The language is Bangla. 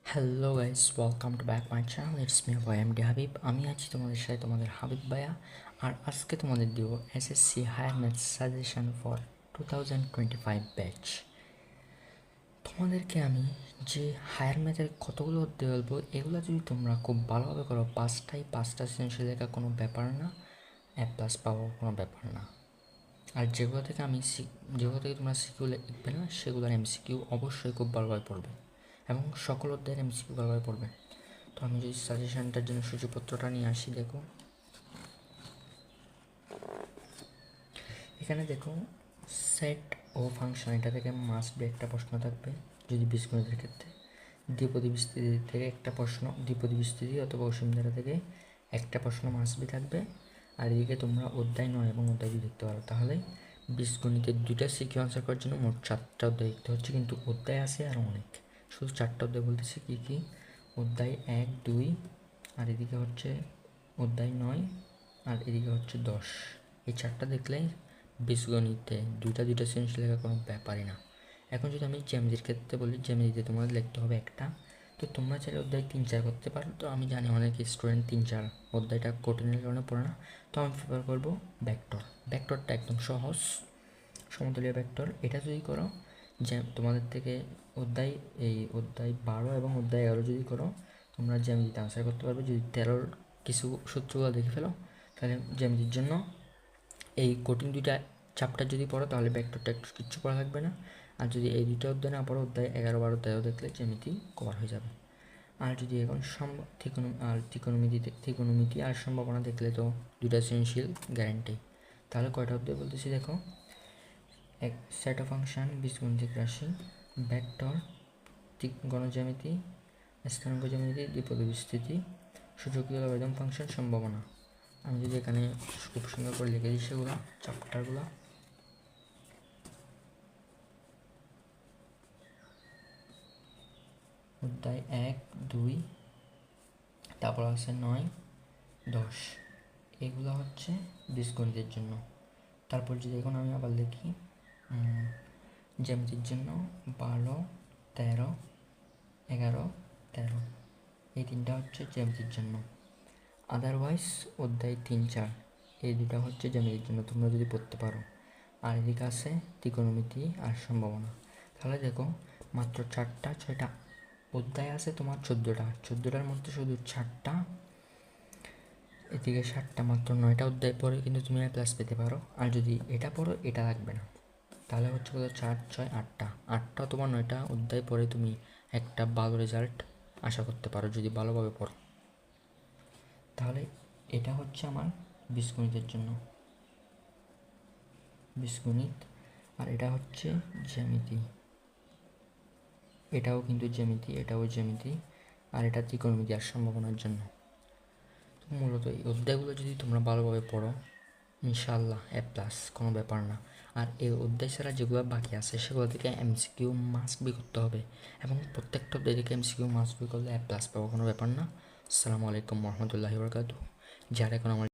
Hello guys, welcome to back my channel. It's me ভাই এমডি হাবিব। আমি আছি তোমাদের সাথে, তোমাদের হাবিব ভাইয়া। আর আজকে তোমাদের দিব SSC higher maths suggestion for 2025 batch. তোমাদেরকে আমি যে হায়ার ম্যাথের কতগুলো অধ্যায় বলবো, এগুলো যদি তোমরা খুব ভালোভাবে করো, পাঁচটা সৃজনশীল লেখা কোনো ব্যাপার না, A+ পাবো কোনো ব্যাপার না। আর যেগুলো থেকে তোমরা সিকিউ লিখবে না, সেগুলোর এমসিকিউ অবশ্যই খুব ভালোভাবে পড়বে এবং সকল অধ্যায়ের এমসিকিউ ভালোভাবে পড়বে। তো আমি যদি সাজেশনটার জন্য সূচিপত্রটা নিয়ে আসি, দেখো এখানে দেখো সেট ও ফাংশন, এটা থেকে মাস্ট বি একটা প্রশ্ন থাকবে যদি বীজগণিতের ক্ষেত্রে। দ্বিপদী বিস্তৃতি থেকে একটা প্রশ্ন, দ্বিপদী বিস্তৃতি অথবা অসীম ধারা থেকে একটা প্রশ্ন মাস্ট বি থাকবে। আর এদিকে তোমরা অধ্যায় 9 এবং অধ্যায় 2 দেখতে পারো। তাহলে বীজগণিতের দুইটা সিকিউ আনসার করার জন্য মোট 4টা অধ্যায় দেখতে হচ্ছে, কিন্তু অধ্যায় আছে আর অনেক। শুধু 4টা অধ্যায় বলতেছি কী কী: অধ্যায় 1, 2, আর এদিকে হচ্ছে অধ্যায় 9, আর এদিকে হচ্ছে 10। এই 4টা দেখলেই বীজগণিতে দুইটা সৃজনশীল লেখা কোনো ব্যাপারই না। এখন যদি আমি জ্যামিতির ক্ষেত্রে বলি, জ্যামিতিতে তোমাদের লিখতে হবে একটা। তো তোমরা চাইলে অধ্যায় 3-4 করতে পারো। তো আমি জানি অনেক স্টুডেন্ট 3-4 অধ্যায়টা কঠিনের কারণে পড়ে না। তো আমি প্রিফার করবো ভেক্টর। ভেক্টরটা একদম সহজ, সমতলীয় ভেক্টর। এটা যদি করো, যে তোমাদের থেকে অধ্যায় 12 এবং অধ্যায় 11 যদি করো, তোমরা জ্যামিতিতে আনসার করতে পারবে। যদি 13-র কিছু সূত্রগুলো দেখে ফেলো, তাহলে জ্যামিতির জন্য এই কঠিন দুইটা চ্যাপ্টার যদি পড়ো, তাহলে ভেক্টরটা একটু কিচ্ছু পড়া লাগবে না। আর যদি এই দুইটা অধ্যায় না পড়ো, অধ্যায় 11, 12, 13 দেখলে জ্যামিতি কভার হয়ে যাবে। আর যদি এখন ত্রিকোণমিতি আর সম্ভাবনা দেখলে, তো দুইটা সৃজনশীল গ্যারান্টি। তাহলে কয়টা অধ্যায় বলতেছি দেখো: এক সেট অফ ফাংশন, বীজগণিতিক রাশি, ভেক্টর, গণজ্যামিতি, স্থানাঙ্ক জ্যামিতি, দ্বিপদী বিস্তৃতি, সূচকীয় লগারিদম ফাংশন, সম্ভাবনা। আমি যদি এখানে খুব সুন্দর করে লিখে দিই সেগুলো চ্যাপ্টারগুলো: অধ্যায় 1, 2, তারপর আছে 9, 10। এগুলো হচ্ছে বীজগণিতের জন্য। তারপর যদি এখন আমি আবার লিখি জ্যামিতির জন্য 12, 13, 11, 13, এই তিনটা হচ্ছে জ্যামিতির জন্য। আদারওয়াইজ অধ্যায় 3-4 এই দুটা হচ্ছে জ্যামিতির জন্য, তোমরা যদি পড়তে পারো। আর এদিকে আছে ত্রিকোণমিতি আর সম্ভাবনা। তাহলে দেখো, মাত্র 4-6টা অধ্যায় আছে তোমার, 14টার মধ্যে শুধু 4টা, এদিকে 7টা, মাত্র 9টা অধ্যায় পড়ে কিন্তু তুমি A+ পেতে পারো। আর যদি এটা পড়ো, এটা লাগবে না। তাহলে হচ্ছে কত? 4, 6, 8টা, 8টা অথবা 9টা অধ্যায় পড়ে তুমি একটা ভালো রেজাল্ট আশা করতে পারো যদি ভালোভাবে পড়ো। তাহলে এটা হচ্ছে আমার বীজগণিতের জন্য, বীজগণিত। আর এটা হচ্ছে জ্যামিতি, এটাও কিন্তু জ্যামিতি, এটাও জ্যামিতি। আর এটা ত্রিকোণমিতি আর সম্ভাবনার জন্য। তো মূলত এই অধ্যায়গুলো যদি তোমরা ভালোভাবে পড়ো, ইনশাআল্লাহ A+ কোনো ব্যাপার না। আর এই অধ্যায় ছাড়া যেগুলো বাকি আছে, সেগুলো থেকে এমসিকিউ মাস্ট বি করতে হবে, এবং প্রত্যেকটা অধ্যায় থেকে এমসিকিউ মাস্ট বি করলে A+ পাবো, কোনো ব্যাপার না। আসসালামু আলাইকুম রহমতুল্লাহি ওয়া বারাকাতুহু। যারা এখন আমার